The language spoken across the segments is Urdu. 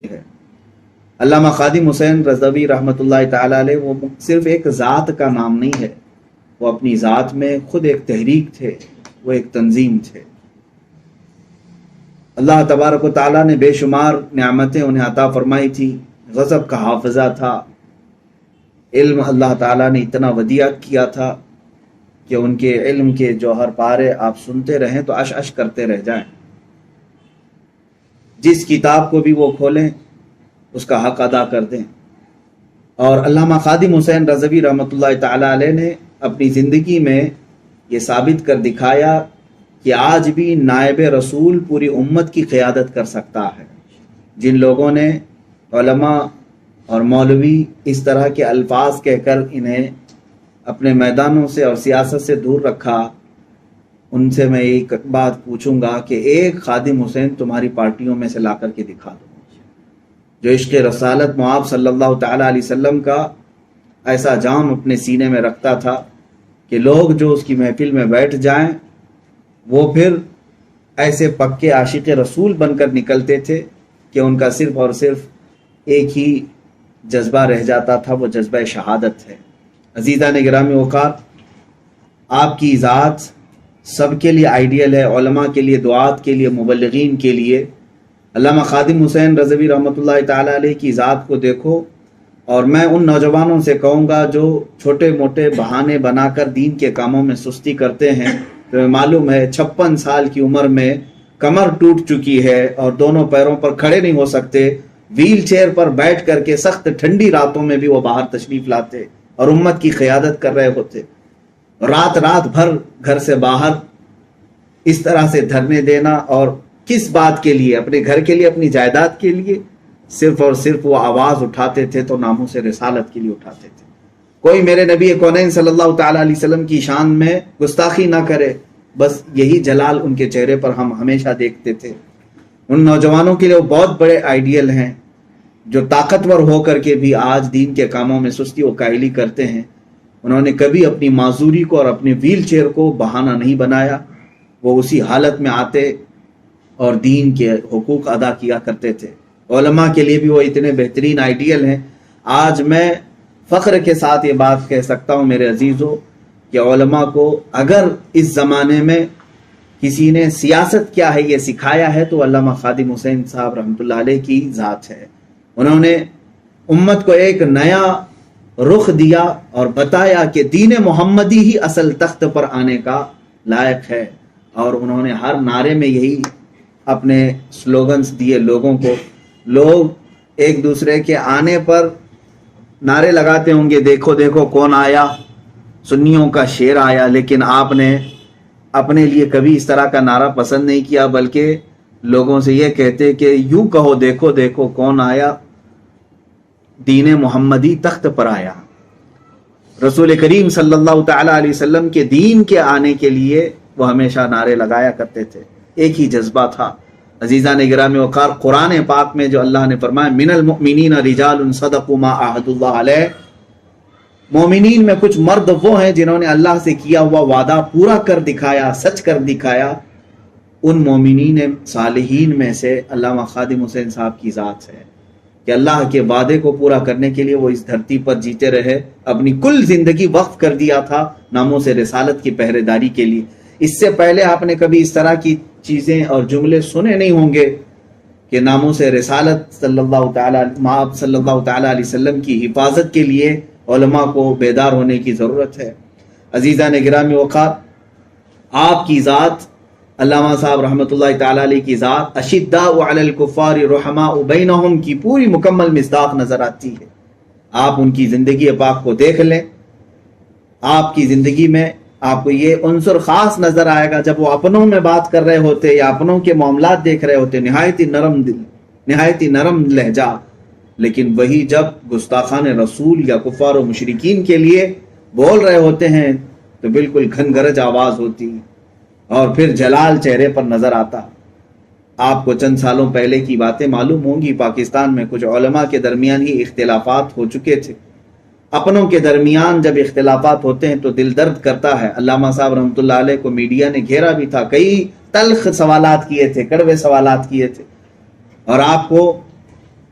ہے۔ علامہ خادم حسین رضوی رحمۃ اللہ تعالی علیہ وہ صرف ایک ذات کا نام نہیں ہے، وہ اپنی ذات میں خود ایک تحریک تھے، وہ ایک تنظیم تھے۔ اللہ تبارک و تعالیٰ نے بے شمار نعمتیں انہیں عطا فرمائی تھی، غضب کا حافظہ تھا، علم اللہ تعالیٰ نے اتنا ودیعت کیا تھا کہ ان کے علم کے جوہر پارے آپ سنتے رہیں تو اش اش کرتے رہ جائیں۔ جس کتاب کو بھی وہ کھولیں اس کا حق ادا کر دیں۔ اور علامہ خادم حسین رضوی رحمۃ اللہ تعالیٰ علیہ نے اپنی زندگی میں یہ ثابت کر دکھایا کہ آج بھی نائب رسول پوری امت کی قیادت کر سکتا ہے۔ جن لوگوں نے علماء اور مولوی اس طرح کے الفاظ کہہ کر انہیں اپنے میدانوں سے اور سیاست سے دور رکھا، ان سے میں ایک بات پوچھوں گا کہ ایک خادم حسین تمہاری پارٹیوں میں سے لا کر کے دکھا دو جو عشق رسالت معاب صلی اللہ تعالیٰ علیہ وسلم کا ایسا جام اپنے سینے میں رکھتا تھا کہ لوگ جو اس کی محفل میں بیٹھ جائیں وہ پھر ایسے پکے عاشق رسول بن کر نکلتے تھے کہ ان کا صرف اور صرف ایک ہی جذبہ رہ جاتا تھا، وہ جذبہ شہادت ہے۔ عزیزان گرامی وقار، آپ کی ذات سب کے لیے آئیڈیل ہے، علماء کے لیے، دعات کے لیے، مبلغین کے لیے۔ علامہ خادم حسین رضوی رحمۃ اللہ تعالیٰ علیہ کی ذات کو دیکھو، اور میں ان نوجوانوں سے کہوں گا جو چھوٹے موٹے بہانے بنا کر دین کے کاموں میں سستی کرتے ہیں، تو معلوم ہے 56 سال کی عمر میں کمر ٹوٹ چکی ہے اور دونوں پیروں پر کھڑے نہیں ہو سکتے، ویل چیئر پر بیٹھ کر کے سخت ٹھنڈی راتوں میں بھی وہ باہر تشریف لاتے اور امت کی قیادت کر رہے ہوتے۔ رات بھر گھر سے باہر اس طرح سے دھرنے دینا، اور کس بات کے لیے؟ اپنے گھر کے لیے، اپنی جائیداد کے لیے، صرف اور صرف وہ آواز اٹھاتے تھے تو ناموں سے رسالت کے لیے اٹھاتے تھے۔ کوئی میرے نبی کونین صلی اللہ تعالیٰ علیہ وسلم کی شان میں گستاخی نہ کرے، بس یہی جلال ان کے چہرے پر ہم ہمیشہ دیکھتے تھے۔ ان نوجوانوں کے لیے وہ بہت بڑے آئیڈیل ہیں جو طاقتور ہو کر کے بھی آج دین کے کاموں میں سستی و کاہلی کرتے ہیں۔ انہوں نے کبھی اپنی معذوری کو اور اپنے ویل چیئر کو بہانہ نہیں بنایا، وہ اسی حالت میں آتے اور دین کے حقوق ادا کیا کرتے تھے۔ علماء کے لیے بھی وہ اتنے بہترین آئیڈیل ہیں۔ آج میں فخر کے ساتھ یہ بات کہہ سکتا ہوں میرے عزیزوں کہ علماء کو اگر اس زمانے میں کسی نے سیاست کیا ہے یہ سکھایا ہے تو علامہ خادم حسین صاحب رحمۃ اللہ علیہ کی ذات ہے۔ انہوں نے امت کو ایک نیا رخ دیا اور بتایا کہ دین محمدی ہی اصل تخت پر آنے کا لائق ہے، اور انہوں نے ہر نعرے میں یہی اپنے سلوگنز دیے لوگوں کو۔ لوگ ایک دوسرے کے آنے پر نعرے لگاتے ہوں گے، دیکھو دیکھو کون آیا، سنیوں کا شیر آیا، لیکن آپ نے اپنے لیے کبھی اس طرح کا نعرہ پسند نہیں کیا، بلکہ لوگوں سے یہ کہتے کہ یوں کہو دیکھو دیکھو کون آیا، دین محمدی تخت پر آیا۔ رسول کریم صلی اللہ تعالیٰ علیہ وسلم کے دین کے آنے کے لیے وہ ہمیشہ نعرے لگایا کرتے تھے، ایک ہی جذبہ تھا۔ عزیزان گرامی وقار، قرآن پاک میں جو اللہ نے فرمایا من المؤمنین رجال صدقوا ما عاہدوا اللہ علیہ، مومنین میں کچھ مرد وہ ہیں جنہوں نے اللہ سے کیا ہوا وعدہ پورا کر دکھایا، سچ کر دکھایا۔ ان مومنین صالحین میں سے علامہ خادم حسین صاحب کی ذات ہے کہ اللہ کے وعدے کو پورا کرنے کے لیے وہ اس دھرتی پر جیتے رہے، اپنی کل زندگی وقف کر دیا تھا ناموں سے رسالت کی پہرے داری کے لیے۔ اس سے پہلے آپ نے کبھی اس طرح کی چیزیں اور جملے سنے نہیں ہوں گے کہ ناموں سے رسالت صلی اللہ تعالیٰ علیہ وسلم کی حفاظت کے لیے علماء کو بیدار ہونے کی ضرورت ہے۔ عزیزان گرامی وقار، آپ کی ذات علامہ صاحب رحمۃ اللہ تعالیٰ علیہ کی ذات اشداء علی الکفار رحماء بینہم کی پوری مکمل مصداق نظر آتی ہے۔ آپ ان کی زندگی پاک کو دیکھ لیں، آپ کی زندگی میں آپ کو یہ عنصر خاص نظر آئے گا جب وہ اپنوں میں بات کر رہے ہوتے یا اپنوں کے معاملات دیکھ رہے ہوتے، نہایت ہی نرم دل، نہایت ہی نرم لہجہ، لیکن وہی جب گستاخان رسول یا کفار و مشرکین کے لیے بول رہے ہوتے ہیں تو بالکل گھن گرج آواز ہوتی اور پھر جلال چہرے پر نظر آتا۔ آپ کو چند سالوں پہلے کی باتیں معلوم ہوں گی، پاکستان میں کچھ علماء کے درمیان ہی اختلافات ہو چکے تھے۔ اپنوں کے درمیان جب اختلافات ہوتے ہیں تو دل درد کرتا ہے۔ علامہ صاحب رحمۃ اللہ علیہ کو میڈیا نے گھیرا بھی تھا، کئی تلخ سوالات کیے تھے، کڑوے سوالات کیے تھے، اور آپ کو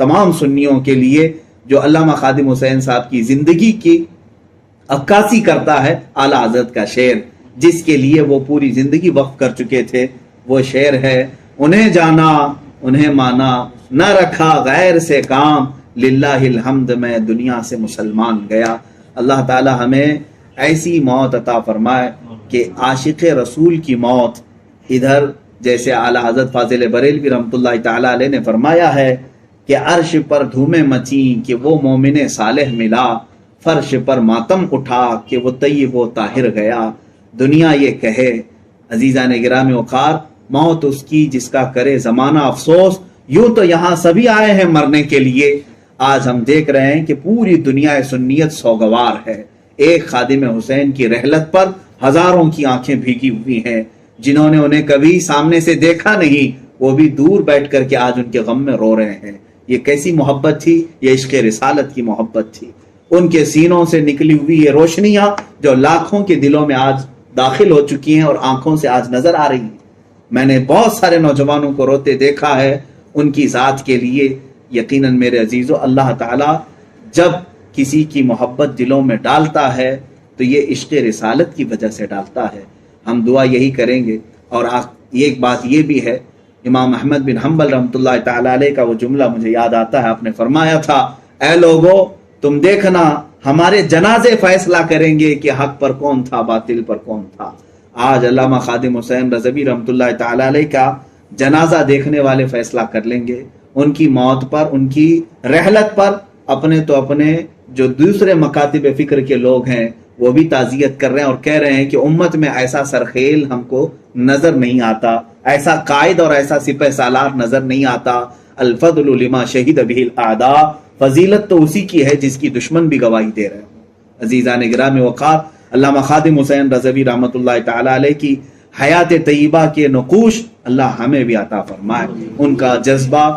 تمام سنیوں کے لیے جو علامہ خادم حسین صاحب کی زندگی کی عکاسی کرتا ہے اعلیٰ حضرت کا شعر، جس کے لیے وہ پوری زندگی وقف کر چکے تھے. وہ شعر ہے: انہیں جانا انہیں مانا نہ رکھا غیر سے کام، للہ الحمد میں دنیا سے مسلمان گیا. اللہ تعالی ہمیں ایسی موت عطا فرمائے کہ عاشق رسول کی موت، ادھر جیسے اعلیٰ حضرت فاضل بریلوی رحمۃ اللہ تعالی علیہ نے فرمایا ہے کہ عرش پر دھومیں مچیں کہ وہ مومن صالح ملا، فرش پر ماتم اٹھا کہ وہ طیب و طاہر گیا. دنیا یہ کہے عزیزان گرامی وقار، موت اس کی جس کا کرے زمانہ افسوس. یوں تو یہاں سبھی آئے ہیں مرنے کے لیے، آج ہم دیکھ رہے ہیں کہ پوری دنیا سنیت سوگوار ہے. ایک خادم حسین کی رحلت پر ہزاروں کی آنکھیں بھیگی ہوئی ہیں. جنہوں نے انہیں کبھی سامنے سے دیکھا نہیں، وہ بھی دور بیٹھ کر کے آج ان کے غم میں رو رہے ہیں. یہ کیسی محبت تھی؟ یہ عشق رسالت کی محبت تھی. ان کے سینوں سے نکلی ہوئی یہ روشنیاں جو لاکھوں کے دلوں میں آج داخل ہو چکی ہیں اور آنکھوں سے آج نظر آ رہی ہیں. میں نے بہت سارے نوجوانوں کو روتے دیکھا ہے ان کی ذات کے لیے. یقیناً میرے عزیزو، اللہ تعالیٰ جب کسی کی محبت دلوں میں ڈالتا ہے تو یہ عشق رسالت کی وجہ سے ڈالتا ہے. ہم دعا یہی کریں گے. اور ایک بات یہ بھی ہے، امام احمد بن حنبل رحمۃ اللہ تعالی علیہ کا وہ جملہ مجھے یاد آتا ہے. آپ نے فرمایا تھا: اے لوگو تم دیکھنا ہمارے جنازے فیصلہ کریں گے کہ حق پر کون تھا باطل پر کون تھا. آج علامہ خادم حسین رضوی رحمۃ اللہ تعالی علیہ کا جنازہ دیکھنے والے فیصلہ کر لیں گے. ان کی موت پر، ان کی رحلت پر اپنے تو اپنے جو دوسرے مکاتب فکر کے لوگ ہیں وہ بھی تعزیت کر رہے ہیں اور کہہ رہے ہیں کہ امت میں ایسا سرخیل ہم کو نظر نہیں آتا، ایسا قائد اور ایسا سپہ سالار نظر نہیں آتا. الفضل لما شہید بہ الاعداء، فضیلت تو اسی کی ہے جس کی دشمن بھی گواہی دے رہے ہیں. عزیزان گرامی وقار، علامہ خادم حسین رضوی رحمۃ اللہ تعالی علیہ کی حیات طیبہ کے نقوش اللہ ہمیں بھی عطا فرمائے. ان کا جذبہ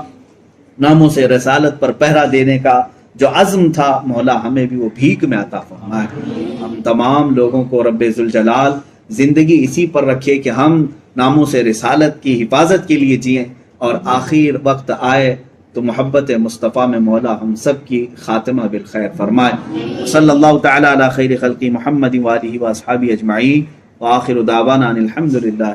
ناموس رسالت پر پہرا دینے کا جو عزم تھا، مولا ہمیں بھی وہ بھیک میں عطا فرمائے. ہم تمام لوگوں کو رب ذوالجلال زندگی اسی پر رکھے کہ ہم ناموس رسالت کی حفاظت کے لیے جئیں، اور آخر وقت آئے تو محبت مصطفیٰ میں مولا ہم سب کی خاتمہ بالخیر فرمائے. صلی اللہ تعالی علی خیر خلق محمد وآلہ واصحابہ اجمعین، وآخر دعوانا ان الحمد للہ.